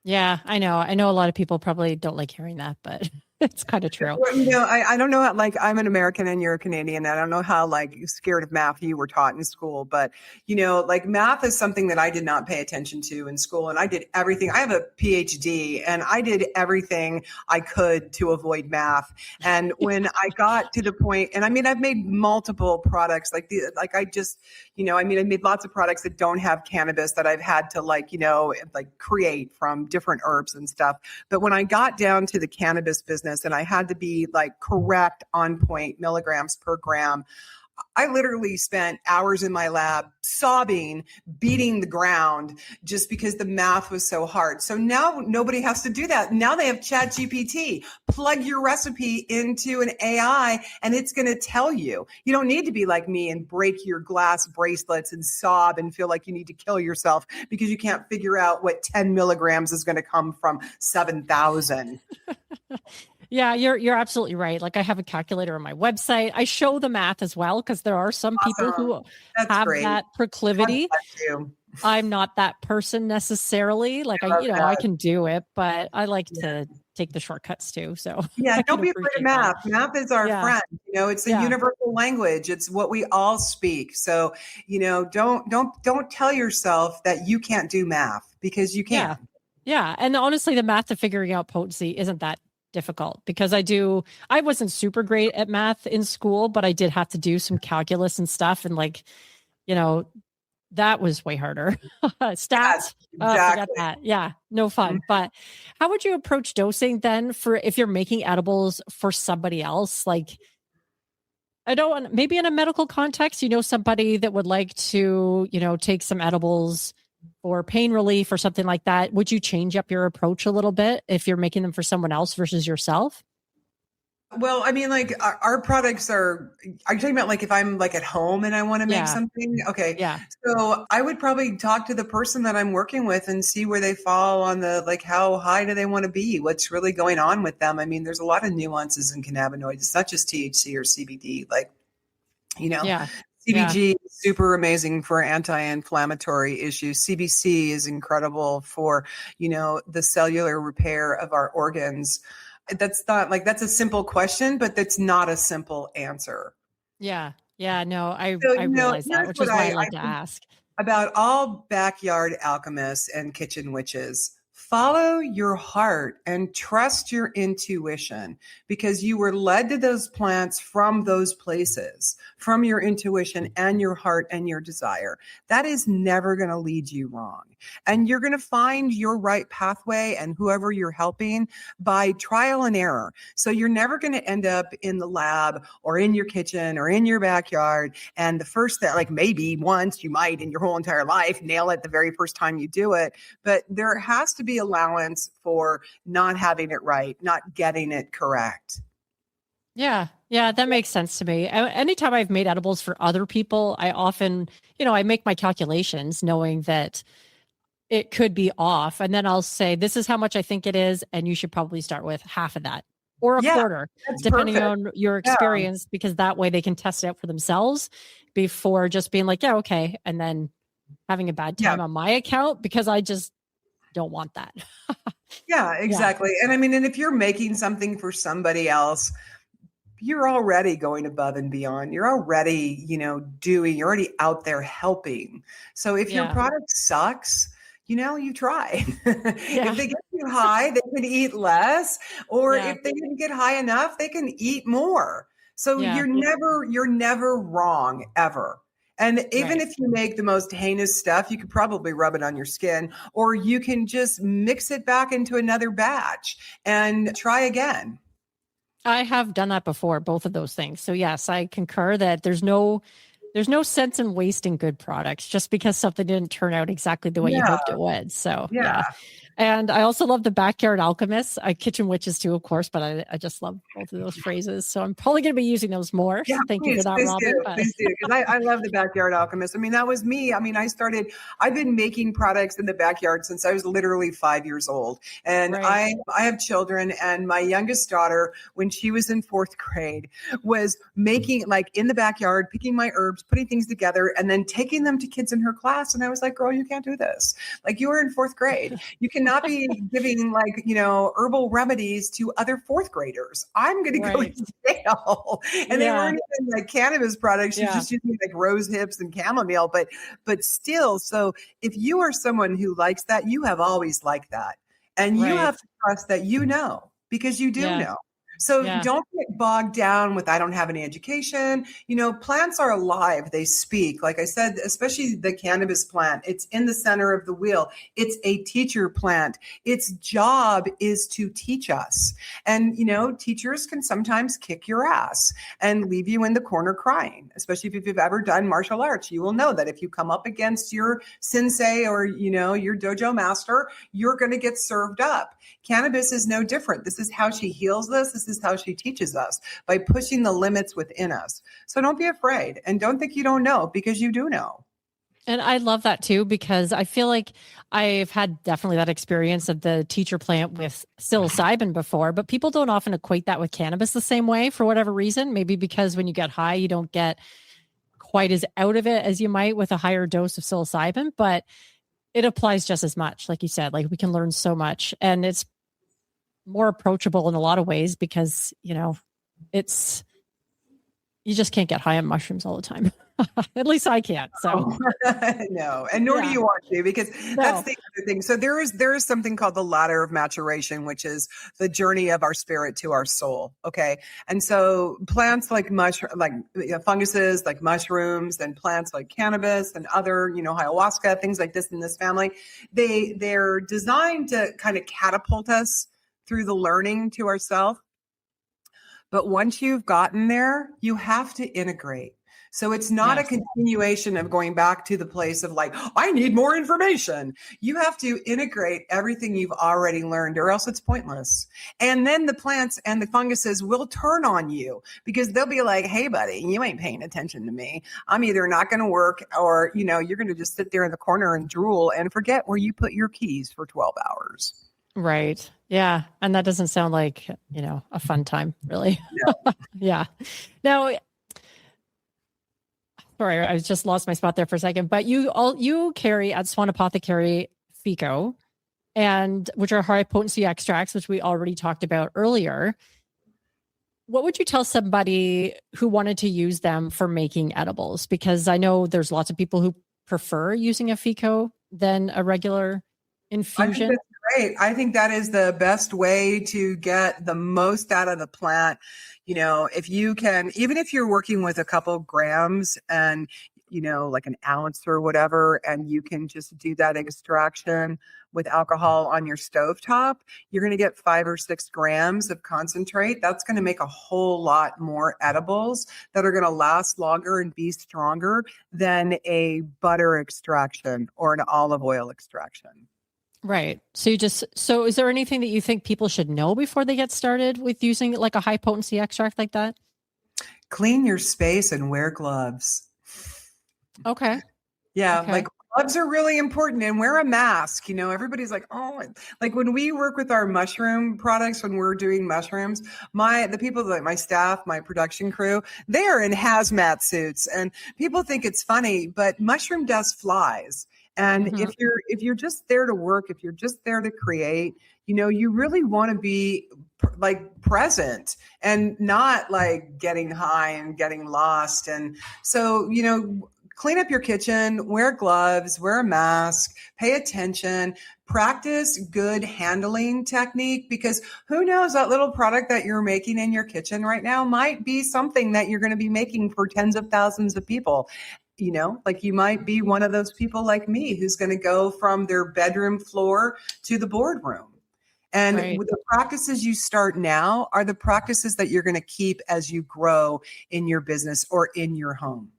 Yeah, I know. I know a lot of people probably don't like hearing that, but it's kind of true. Well, I don't know how, like, I'm an American and you're a Canadian. I don't know how, like, scared of math you were taught in school, but, like, math is something that I did not pay attention to in school. And I did everything. I have a PhD and I did everything I could to avoid math. And when I got to the point, and I mean, I've made multiple products I made lots of products that don't have cannabis that I've had to create from different herbs and stuff. But when I got down to the cannabis business and I had to be like correct on point milligrams per gram, I literally spent hours in my lab sobbing, beating the ground just because the math was so hard. So now nobody has to do that. Now they have ChatGPT. Plug your recipe into an AI and it's going to tell you. You don't need to be like me and break your glass bracelets and sob and feel like you need to kill yourself because you can't figure out what 10 milligrams is going to come from 7,000. Yeah, you're absolutely right. Like I have a calculator on my website. I show the math as well, because there are some people Awesome. who That's have great. that proclivity. God bless you. I'm not that person necessarily. Like I love I that. can do it, but I like to take the shortcuts too. So Yeah, I don't can be afraid of appreciate that. math. Math is our Yeah. friend. It's a Yeah. universal language. It's what we all speak. So, don't tell yourself that you can't do math, because you can. Yeah. Yeah. And honestly, the math of figuring out potency isn't that difficult, because I wasn't super great at math in school, but I did have to do some calculus and stuff. And that was way harder. Stats, Yes, forget exactly. that. Yeah, no fun. But how would you approach dosing then for if you're making edibles for somebody else? Like, I don't want, maybe in a medical context, somebody that would like to, take some edibles for pain relief or something like that. Would you change up your approach a little bit if you're making them for someone else versus yourself? Well, I mean, like our products are you talking about like if I'm like at home and I want to make Yeah. something? Okay. Yeah. So I would probably talk to the person that I'm working with and see where they fall on like how high do they want to be? What's really going on with them? I mean, there's a lot of nuances in cannabinoids. It's not just THC or CBD. Yeah. Yeah. CBG is super amazing for anti-inflammatory issues. CBC is incredible for, the cellular repair of our organs. That's not like that's a simple question, but that's not a simple answer. Yeah. Yeah. No, So, I realize that, here's which what is why I I like to think ask. about all backyard alchemists and kitchen witches. Follow your heart and trust your intuition because you were led to those plants from those places, from your intuition and your heart and your desire. That is never going to lead you wrong. And you're going to find your right pathway and whoever you're helping by trial and error. So you're never going to end up in the lab or in your kitchen or in your backyard. And the first that, like maybe once you might in your whole entire life, nail it the very first time you do it. But there has to be allowance for not having it right, not getting it correct. Yeah. Yeah. That makes sense to me. Anytime I've made edibles for other people, I often, I make my calculations knowing that it could be off. And then I'll say, this is how much I think it is. And you should probably start with half of that or a Yeah, quarter, that's depending perfect. on your Yeah. experience, because that way they can test it out for themselves before just being like, yeah, okay. And then having a bad time on my account because I just don't want that. Yeah, exactly. And I mean, and if you're making something for somebody else, you're already going above and beyond. You're already, you're already out there helping. So if your product sucks, you try. If they get too high, they can eat less. Or if they didn't get high enough, they can eat more. So you're never wrong ever. And even if you make the most heinous stuff, you could probably rub it on your skin, or you can just mix it back into another batch and try again. I have done that before, both of those things. So yes, I concur that there's no sense in wasting good products just because something didn't turn out exactly the way you hoped it would. So yeah. And I also love the backyard alchemists, kitchen witches too, of course, but I just love both of those phrases. So I'm probably going to be using those more. Yeah, Thank you for that, Robin. Please do. Because I love the backyard alchemist. I mean, that was me. I mean, I've been making products in the backyard since I was literally 5 years old. And I have children, and my youngest daughter, when she was in 4th grade, was making like in the backyard, picking my herbs, putting things together, and then taking them to kids in her class. And I was like, girl, you can't do this. Like, you are in 4th grade. You cannot be giving herbal remedies to other 4th graders. I'm going to go to jail. And they weren't even like cannabis products. She's just using like rose hips and chamomile, but still. So if you are someone who likes that, you have always liked that. And you have to trust that because you do know. So don't get bogged down with, I don't have any education. Plants are alive. They speak. Like I said, especially the cannabis plant, it's in the center of the wheel. It's a teacher plant. Its job is to teach us. And, teachers can sometimes kick your ass and leave you in the corner crying, especially if you've ever done martial arts. You will know that if you come up against your sensei or, your dojo master, you're going to get served up. Cannabis is no different. This is how she heals us. This is how she teaches us, by pushing the limits within us. So don't be afraid, and don't think you don't know, because you do know. And I love that too, because I feel like I've had definitely that experience of the teacher plant with psilocybin before, but people don't often equate that with cannabis the same way for whatever reason. Maybe because when you get high, you don't get quite as out of it as you might with a higher dose of psilocybin, but it applies just as much. Like you said, like we can learn so much, and it's more approachable in a lot of ways because, it's, you just can't get high on mushrooms all the time. At least I can't. So no, and nor do you want to, because that's the other thing. So there is something called the ladder of maturation, which is the journey of our spirit to our soul. Okay. And so plants like funguses, like mushrooms, and plants like cannabis and other, ayahuasca, things like this in this family, they're designed to kind of catapult us through the learning to ourselves. But once you've gotten there, you have to integrate. So it's not a continuation of going back to the place of like, I need more information. You have to integrate everything you've already learned, or else it's pointless. And then the plants and the funguses will turn on you, because they'll be like, hey, buddy, you ain't paying attention to me. I'm either not going to work, or, you're going to just sit there in the corner and drool and forget where you put your keys for 12 hours. Right. Yeah. And that doesn't sound like, a fun time, really. No. Yeah. Now, Sorry, I just lost my spot there for a second. But you carry at Swan Apothecary FICO, and which are high potency extracts, which we already talked about earlier. What would you tell somebody who wanted to use them for making edibles? Because I know there's lots of people who prefer using a FICO than a regular I think infusion. that's great. I think that is the best way to get the most out of the plant. If you can, even if you're working with a couple grams and, like an ounce or whatever, and you can just do that extraction with alcohol on your stovetop, you're going to get 5 or 6 grams of concentrate. That's going to make a whole lot more edibles that are going to last longer and be stronger than a butter extraction or an olive oil extraction. Right. So is there anything that you think people should know before they get started with using like a high potency extract like that? Clean your space and wear gloves. Okay. Yeah, Okay. like gloves are really important, and wear a mask. Everybody's like, oh, like when we work with our mushroom products, when we're doing mushrooms, the people like my staff, my production crew, they are in hazmat suits, and people think it's funny, but mushroom dust flies. And Mhm. if you're just there to work, if you're just there to create, you really want to be like present and not like getting high and getting lost. And so, clean up your kitchen, wear gloves, wear a mask, pay attention, practice good handling technique, because who knows, that little product that you're making in your kitchen right now might be something that you're going to be making for tens of thousands of people. Like you might be one of those people like me who's going to go from their bedroom floor to the boardroom. And Right. the practices you start now are the practices that you're going to keep as you grow in your business or in your home.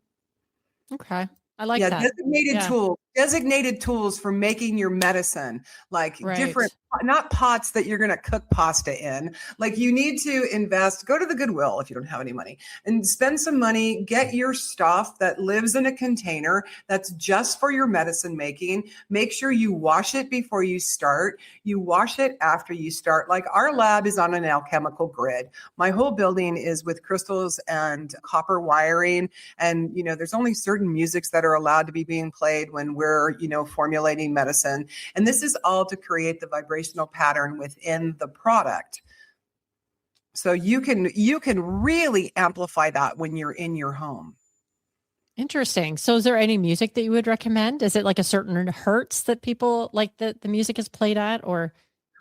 Okay. I like Yeah, that. Yeah. designated tools for making your medicine, like different, Right. not pots that you're going to cook pasta in. Like you need to invest, go to the Goodwill if you don't have any money and spend some money, get your stuff that lives in a container that's just for your medicine making. Make sure you wash it before you start. You wash it after you start. Like our lab is on an alchemical grid. My whole building is with crystals and copper wiring. And, there's only certain musics that are allowed to be being played when we're, formulating medicine. And this is all to create the vibrational pattern within the product. So you can really amplify that when you're in your home. Interesting. So is there any music that you would recommend? Is it like a certain hertz that people like the music is played at, or?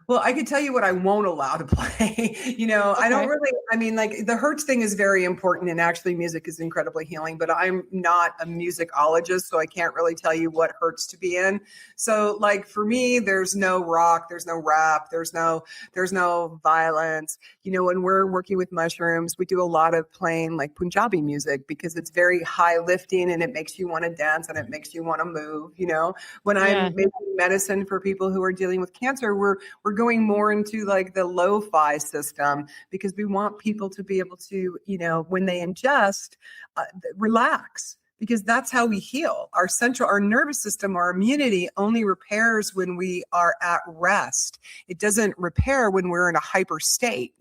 Well, I can tell you what I won't allow to play. I don't Okay. really, like the Hertz thing is very important, and actually music is incredibly healing, but I'm not a musicologist, so I can't really tell you what Hertz to be in. So like for me, there's no rock, there's no rap, there's no violence. When we're working with mushrooms, we do a lot of playing like Punjabi music because it's very high lifting and it makes you want to dance and it makes you want to move. When Yeah. I'm making medicine for people who are dealing with cancer, we're going more into like the lo-fi system because we want people to be able to, when they ingest, relax, because that's how we heal. Our nervous system, our immunity only repairs when we are at rest. It doesn't repair when we're in a hyper state.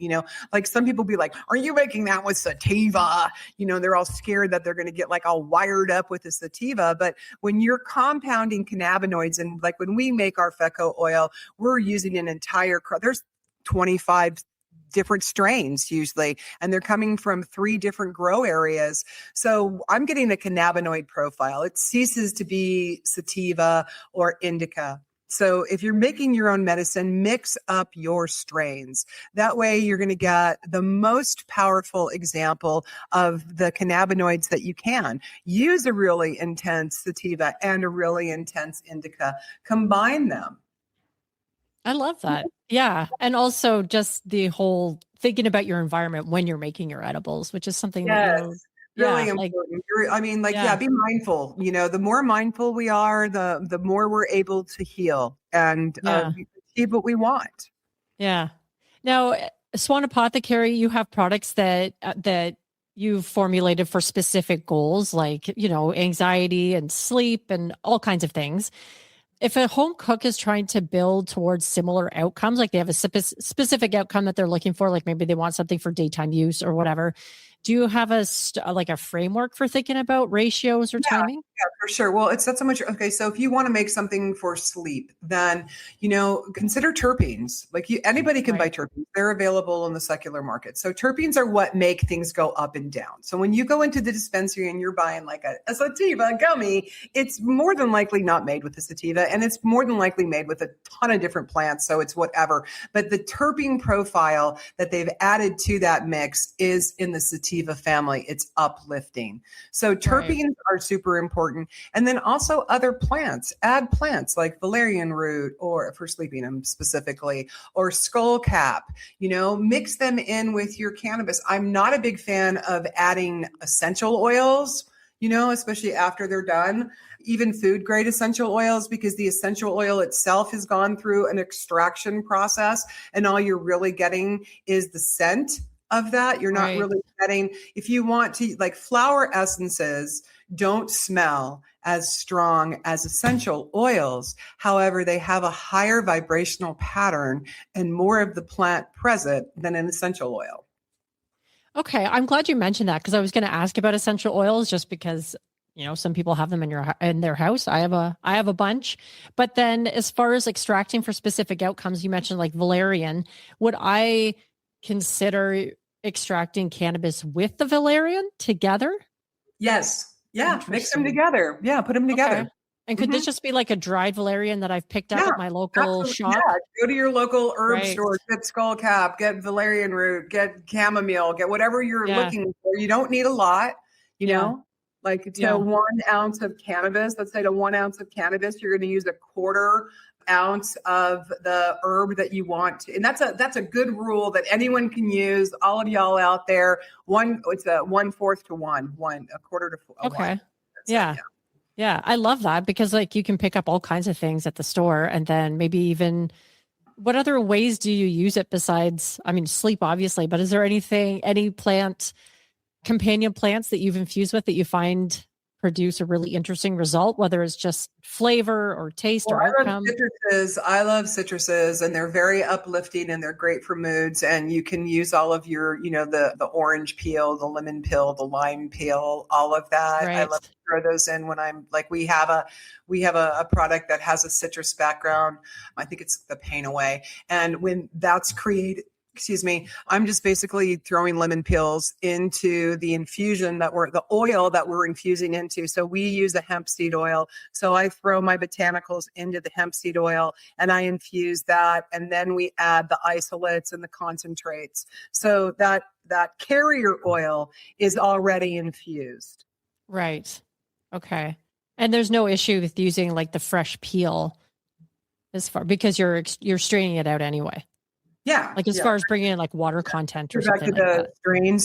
Like some people be like, are you making that with sativa? They're all scared that they're going to get like all wired up with the sativa. But when you're compounding cannabinoids, and like when we make our FECO oil, we're using an entire, there's 25 different strains usually, and they're coming from 3 different grow areas. So I'm getting a cannabinoid profile. It ceases to be sativa or indica. So if you're making your own medicine, mix up your strains. That way you're going to get the most powerful example of the cannabinoids that you can. Use a really intense sativa and a really intense indica. Combine them. I love that. Yeah. And also just the whole thinking about your environment when you're making your edibles, which is something that, Yes, yeah, really like, important. Yeah, yeah, be mindful. The more mindful we are, the more we're able to heal and yeah, achieve what we want. yeah. Now, Swan Apothecary, you have products that you've formulated for specific goals, like, anxiety and sleep and all kinds of things. If a home cook is trying to build towards similar outcomes, like they have a specific outcome that they're looking for, like maybe they want something for daytime use or whatever, Do you have like a framework for thinking about ratios or timing? Yeah, for sure. Well, it's not so much. Okay, so if you want to make something for sleep, then consider terpenes. Like anybody can buy terpenes; they're available in the secular market. So terpenes are what make things go up and down. So when you go into the dispensary and you're buying like a sativa gummy, it's more than likely not made with the sativa, and it's more than likely made with a ton of different plants. So it's whatever. But the terpene profile that they've added to that mix is in the sativa family. It's uplifting. So terpenes are super important. And then also other plants, add plants like valerian root, or for sleeping specifically, or skullcap, mix them in with your cannabis. I'm not a big fan of adding essential oils, especially after they're done, even food grade essential oils, because the essential oil itself has gone through an extraction process, and all you're really getting is the scent of that. You're not really getting, if you want to, like, flower essences don't smell as strong as essential oils. However, they have a higher vibrational pattern and more of the plant present than an essential oil. Okay. I'm glad you mentioned that, because I was going to ask about essential oils, just because, some people have them in their house. I have a bunch. But then as far as extracting for specific outcomes, you mentioned like valerian. Would I consider extracting cannabis with the valerian together? Yes. Yeah. Mix them together. Yeah. Put them together. Okay. And could this just be like a dried valerian that I've picked up at my local shop? Yeah. Go to your local herb store, get skullcap, get valerian root, get chamomile, get whatever you're looking for. You don't need a lot, like to 1 ounce of cannabis. Let's say to 1 ounce of cannabis, you're going to use a 1/4 ounce of the herb that you want to. And that's a good rule that anyone can use. All of y'all out there, it's a 1/4 to 1, 1/4 to 1. Okay. Yeah. I love that, because like you can pick up all kinds of things at the store, and then maybe even, what other ways do you use it besides, sleep obviously, but is there any companion plants that you've infused with that you find produce a really interesting result, whether it's just flavor or taste or outcome? I love citruses, and they're very uplifting, and they're great for moods. And you can use all of your, the orange peel, the lemon peel, the lime peel, all of that. I love to throw those in when I'm like, we have a product that has a citrus background. I think it's the Pain Away. And when that's created, I'm just basically throwing lemon peels into the infusion the oil that we're infusing into. So we use a hemp seed oil. So I throw my botanicals into the hemp seed oil and I infuse that. And then we add the isolates and the concentrates. So that carrier oil is already infused. Right. Okay. And there's no issue with using like the fresh peel because you're straining it out anyway. Yeah. Like as far as bringing in like water content or something like that. Strain.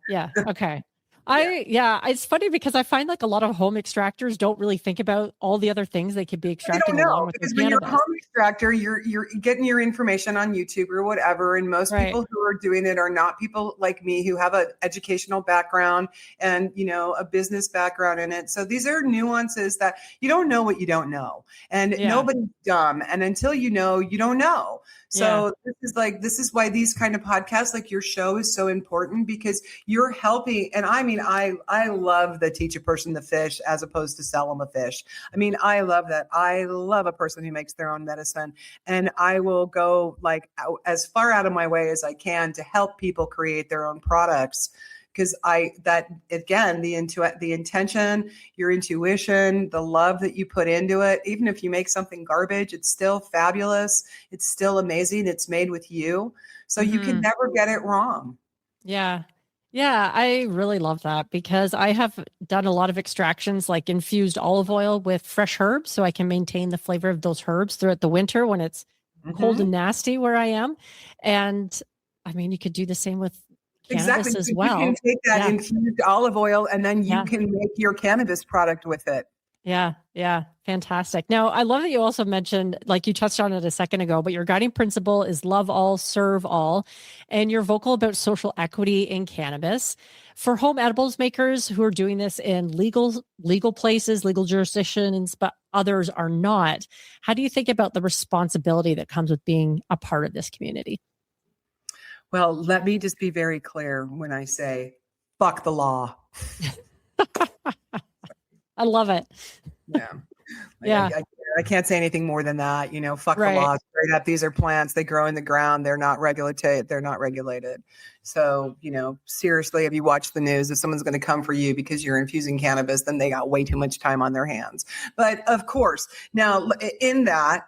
Yeah. Okay. It's funny because I find like a lot of home extractors don't really think about all the other things they could be extracting along with their cannabis. When you're a home extractor, you're getting your information on YouTube or whatever. And most people who are doing it are not people like me who have an educational background and, a business background in it. So these are nuances that you don't know what you don't know. And nobody's dumb. And until you know, you don't know. So this is why these kind of podcasts, like your show, is so important, because you're helping. And I love the teach a person to fish as opposed to sell them a fish. I love that. I love a person who makes their own medicine, and I will go like as far out of my way as I can to help people create their own products. Because the intention, your intuition, the love that you put into it, even if you make something garbage, it's still fabulous. It's still amazing. It's made with you. So you can never get it wrong. Yeah. Yeah. I really love that, because I have done a lot of extractions, like infused olive oil with fresh herbs, so I can maintain the flavor of those herbs throughout the winter when it's cold and nasty where I am. And you could do the same with cannabis as well. You can take that infused olive oil and then you can make your cannabis product with it. Yeah. Fantastic. Now, I love that you also mentioned, like you touched on it a second ago, but your guiding principle is love all, serve all. And you're vocal about social equity in cannabis. For home edibles makers who are doing this in legal places, legal jurisdictions, but others are not, how do you think about the responsibility that comes with being a part of this community? Well, let me just be very clear when I say, fuck the law. I love it. Yeah. Yeah. I can't say anything more than that. Fuck the Right. law straight up. These are plants. They grow in the ground. They're not regulated. They're not regulated. So, seriously, if you watch the news, if someone's going to come for you because you're infusing cannabis, then they got way too much time on their hands. But of course, now in that,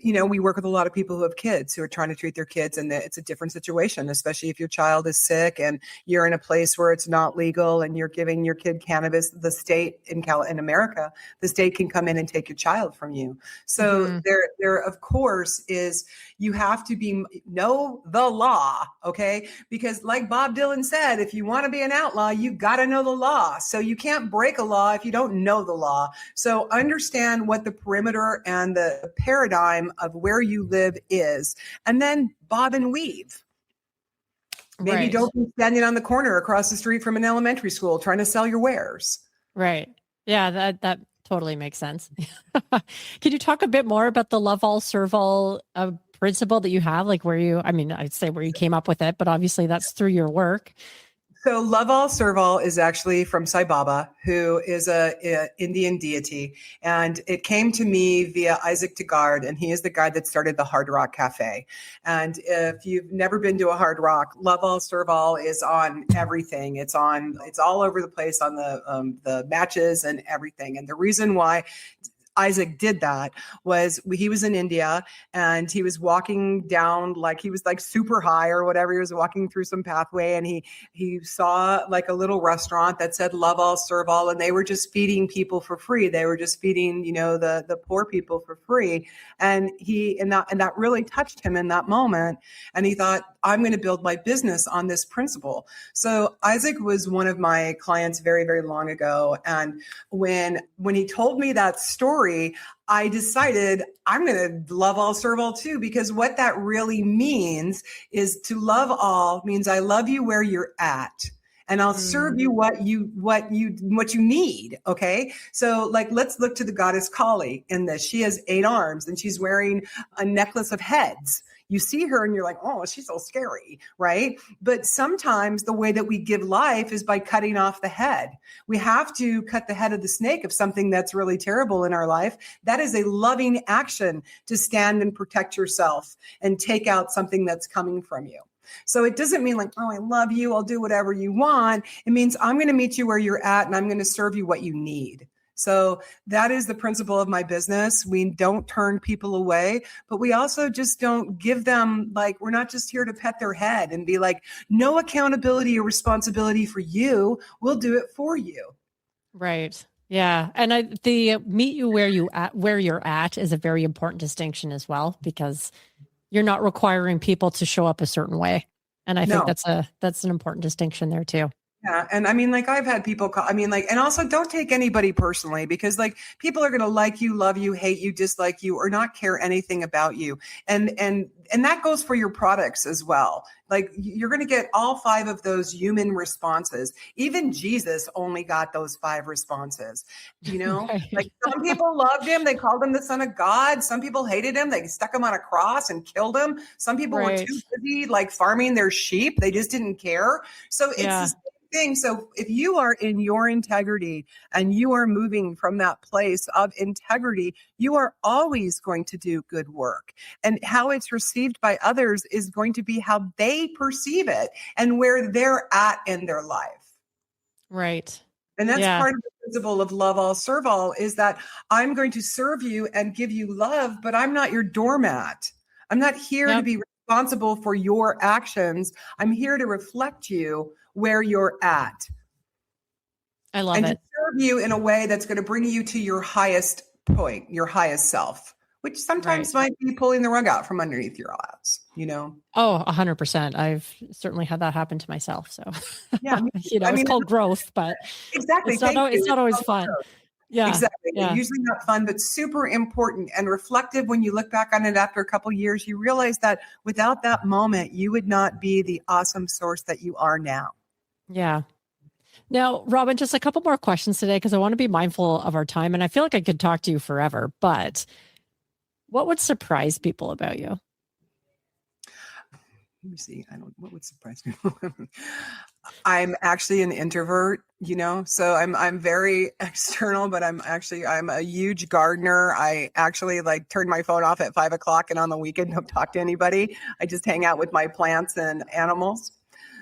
we work with a lot of people who have kids who are trying to treat their kids, and it's a different situation, especially if your child is sick and you're in a place where it's not legal and you're giving your kid cannabis. The state in America, the state can come in and take your child from you. So there of course is, you have to know the law, okay? Because like Bob Dylan said, if you want to be an outlaw, you got to know the law. So you can't break a law if you don't know the law. So understand what the perimeter and the paradigm of where you live is, and then bob and weave. Maybe don't be standing on the corner across the street from an elementary school trying to sell your wares. Right. Yeah, that totally makes sense. Can you talk a bit more about the love all, serve all principle that you have? Like I'd say where you came up with it, but obviously that's through your work. So love all, serve all is actually from Sai Baba, who is a Indian deity. And it came to me via Isaac Tegard, and he is the guy that started the Hard Rock Cafe. And if you've never been to a Hard Rock, love all, serve all is on everything. It's all over the place on the matches and everything. And the reason why Isaac did that was he was in India and he was walking down, he was super high or whatever. He was walking through some pathway and he saw a little restaurant that said love all, serve all, and they were just feeding people for free. They were just feeding, the poor people for free. And that really touched him in that moment. And he thought, I'm going to build my business on this principle. So Isaac was one of my clients very, very long ago. And when he told me that story, I decided I'm going to love all, serve all too, because what that really means is to love all means I love you where you're at. And I'll serve you what you need. Okay. So let's look to the goddess Kali in this. She has 8 arms and she's wearing a necklace of heads. You see her and you're like, oh, she's so scary, right? But sometimes the way that we give life is by cutting off the head. We have to cut the head of the snake of something that's really terrible in our life. That is a loving action to stand and protect yourself and take out something that's coming from you. So it doesn't mean oh, I love you, I'll do whatever you want. It means I'm going to meet you where you're at and I'm going to serve you what you need. So that is the principle of my business. We don't turn people away, but we also just don't give them we're not just here to pet their head and be no accountability or responsibility for you. We'll do it for you. Right. Yeah. And the meet you where you're at is a very important distinction as well, because you're not requiring people to show up a certain way. And I think that's an important distinction there too. Yeah. And I've had people call, and also don't take anybody personally, because people are going to like you, love you, hate you, dislike you, or not care anything about you. And that goes for your products as well. You're going to get all 5 of those human responses. Even Jesus only got those 5 responses, Right. Some people loved him. They called him the son of God. Some people hated him. They stuck him on a cross and killed him. Some people were too busy, farming their sheep. They just didn't care. So it's the same thing. So if you are in your integrity and you are moving from that place of integrity, you are always going to do good work. And how it's received by others is going to be how they perceive it and where they're at in their life. Right. And that's part of the principle of love all, serve all, is that I'm going to serve you and give you love, but I'm not your doormat. I'm not here to be responsible for your actions. I'm here to reflect you where you're at. I love it. And to serve you in a way that's going to bring you to your highest point, your highest self, which sometimes might be pulling the rug out from underneath your eyes, Oh, 100%. I've certainly had that happen to myself. So yeah, it's called growth, but exactly. It's not always fun. Growth. Yeah. Exactly. Yeah. Usually not fun, but super important and reflective. When you look back on it after a couple of years, you realize that without that moment, you would not be the awesome source that you are now. Yeah. Now, Robin, just a couple more questions today, because I want to be mindful of our time. And I feel like I could talk to you forever, but what would surprise people about you? let me see. What would surprise me? I'm actually an introvert, so I'm very external, but I'm a huge gardener. I actually like turn my phone off at 5 o'clock, and on the weekend, don't talk to anybody. I just hang out with my plants and animals.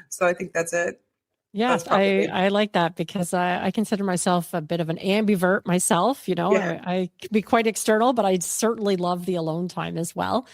So I think that's it. Yes, That's probably I like that because I consider myself a bit of an ambivert myself. yeah. I can be quite external, but I certainly love the alone time as well.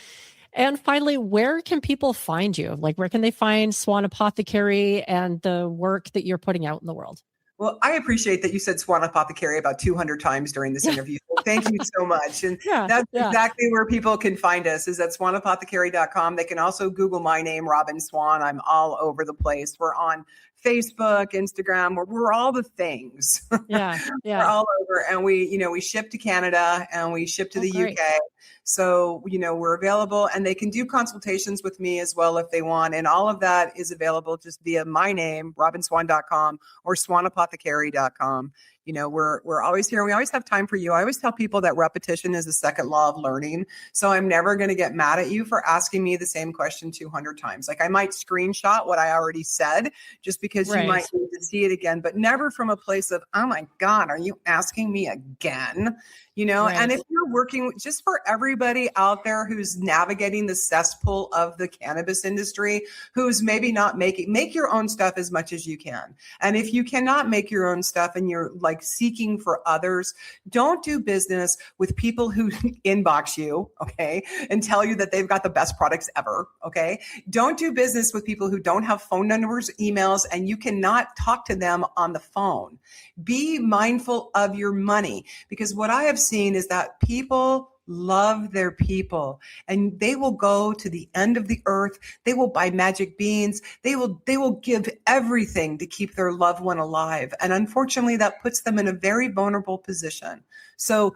And finally, where can people find you? Like, where can they find Swan Apothecary and the work that you're putting out in the world? Well, I appreciate that you said Swan Apothecary about 200 times during this Yeah, interview. So thank you so much. And yeah, that's yeah. exactly where people can find us is at swanapothecary.com. They can also Google my name, Robin Swan. I'm all over the place. We're on Facebook, Instagram, we're all the things. Yeah, We're yeah. all over. And we ship to Canada and we ship to Oh, the great. UK. So, we're available and they can do consultations with me as well if they want. And all of that is available just via my name, robinswan.com or swanapothecary.com. We're always here. We always have time for you. I always tell people that repetition is the second law of learning. So I'm never going to get mad at you for asking me the same question 200 times. Like I might screenshot what I already said just because you might need to see it again, but never from a place of, oh my God, are you asking me again? Right. And if you're working just for everybody out there who's navigating the cesspool of the cannabis industry, who's maybe not make your own stuff as much as you can. And if you cannot make your own stuff and you're like seeking for others, don't do business with people who inbox you, okay, and tell you that they've got the best products ever, okay? Don't do business with people who don't have phone numbers, emails, and you cannot talk to them on the phone. Be mindful of your money because what I have seen is that people love their people and they will go to the end of the earth. They will buy magic beans. They will give everything to keep their loved one alive. And unfortunately, that puts them in a very vulnerable position. So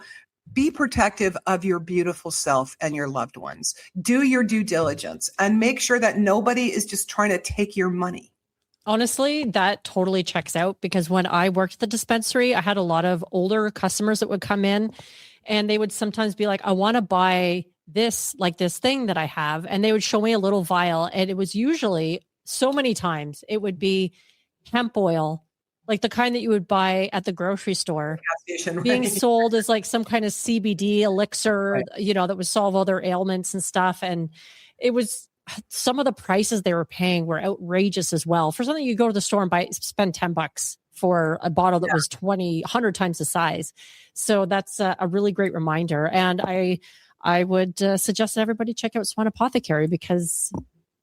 be protective of your beautiful self and your loved ones. Do your due diligence and make sure that nobody is just trying to take your money. Honestly, that totally checks out because when I worked at the dispensary, I had a lot of older customers that would come in and they would sometimes be like, I want to buy this thing that I have. And they would show me a little vial. And it was usually so many times it would be hemp oil, like the kind that you would buy at the grocery store, being sold as like some kind of CBD elixir, that would solve all their ailments and stuff. And it was, some of the prices they were paying were outrageous as well. For something you go to the store and spend $10 for a bottle that was 100 times the size. So that's a really great reminder. And I would suggest that everybody check out Swan Apothecary because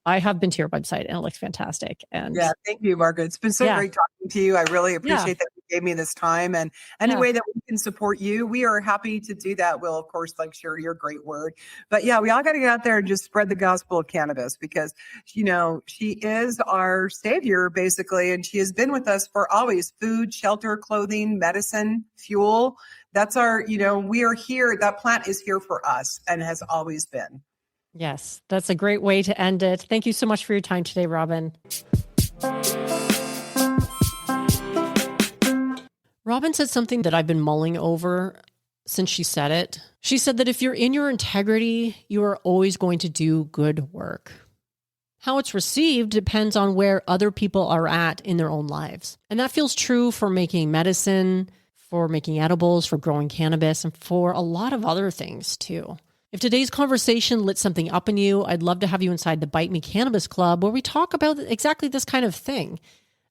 I have been to your website and it looks fantastic. And yeah, thank you, Margaret. It's been so great talking to you. I really appreciate that you gave me this time. And any way that we can support you, we are happy to do that. We'll, of course, share your great word. But yeah, we all got to get out there and just spread the gospel of cannabis because, she is our savior, basically. And she has been with us for always: food, shelter, clothing, medicine, fuel. That's our, we are here. That plant is here for us and has always been. Yes, that's a great way to end it. Thank you so much for your time today, Robin. Robin said something that I've been mulling over since she said it. She said that if you're in your integrity, you are always going to do good work. How it's received depends on where other people are at in their own lives. And that feels true for making medicine, for making edibles, for growing cannabis, and for a lot of other things too. If today's conversation lit something up in you, I'd love to have you inside the Bite Me Cannabis Club, where we talk about exactly this kind of thing.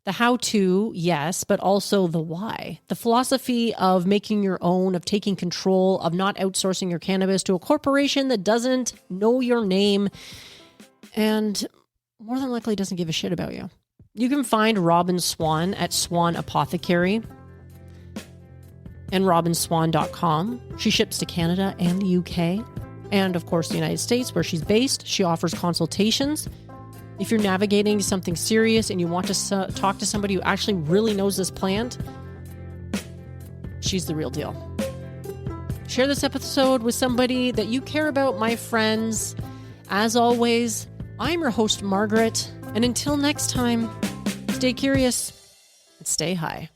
The how-to, yes, but also the why. The philosophy of making your own, of taking control, of not outsourcing your cannabis to a corporation that doesn't know your name and more than likely doesn't give a shit about you. You can find Robin Swan at Swan Apothecary and robinswan.com. She ships to Canada and the UK. And of course, the United States, where she's based. She offers consultations. If you're navigating something serious and you want to talk to somebody who actually really knows this plant, she's the real deal. Share this episode with somebody that you care about, my friends. As always, I'm your host, Margaret. And until next time, stay curious and stay high.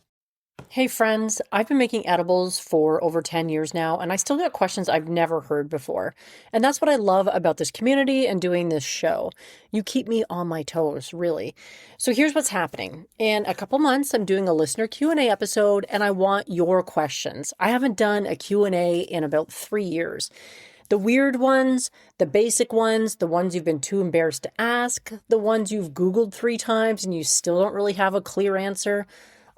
Hey friends, I've been making edibles for over 10 years now, and I still get questions I've never heard before. And that's what I love about this community and doing this show. You keep me on my toes, really. So here's what's happening. In a couple months, I'm doing a listener Q&A episode, and I want your questions. I haven't done a Q&A in about 3 years. The weird ones, the basic ones, the ones you've been too embarrassed to ask, the ones you've Googled 3 times and you still don't really have a clear answer.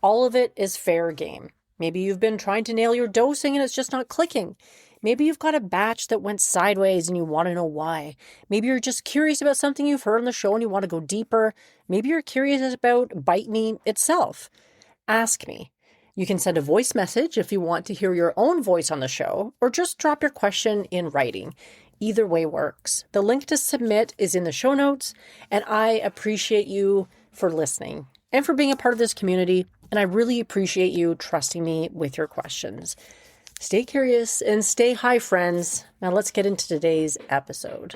All of it is fair game. Maybe you've been trying to nail your dosing and it's just not clicking. Maybe you've got a batch that went sideways and you want to know why. Maybe you're just curious about something you've heard on the show and you want to go deeper. Maybe you're curious about Bite Me itself. Ask me. You can send a voice message if you want to hear your own voice on the show, or just drop your question in writing. Either way works. The link to submit is in the show notes, and I appreciate you for listening and for being a part of this community. And I really appreciate you trusting me with your questions. Stay curious and stay high, friends. Now let's get into today's episode.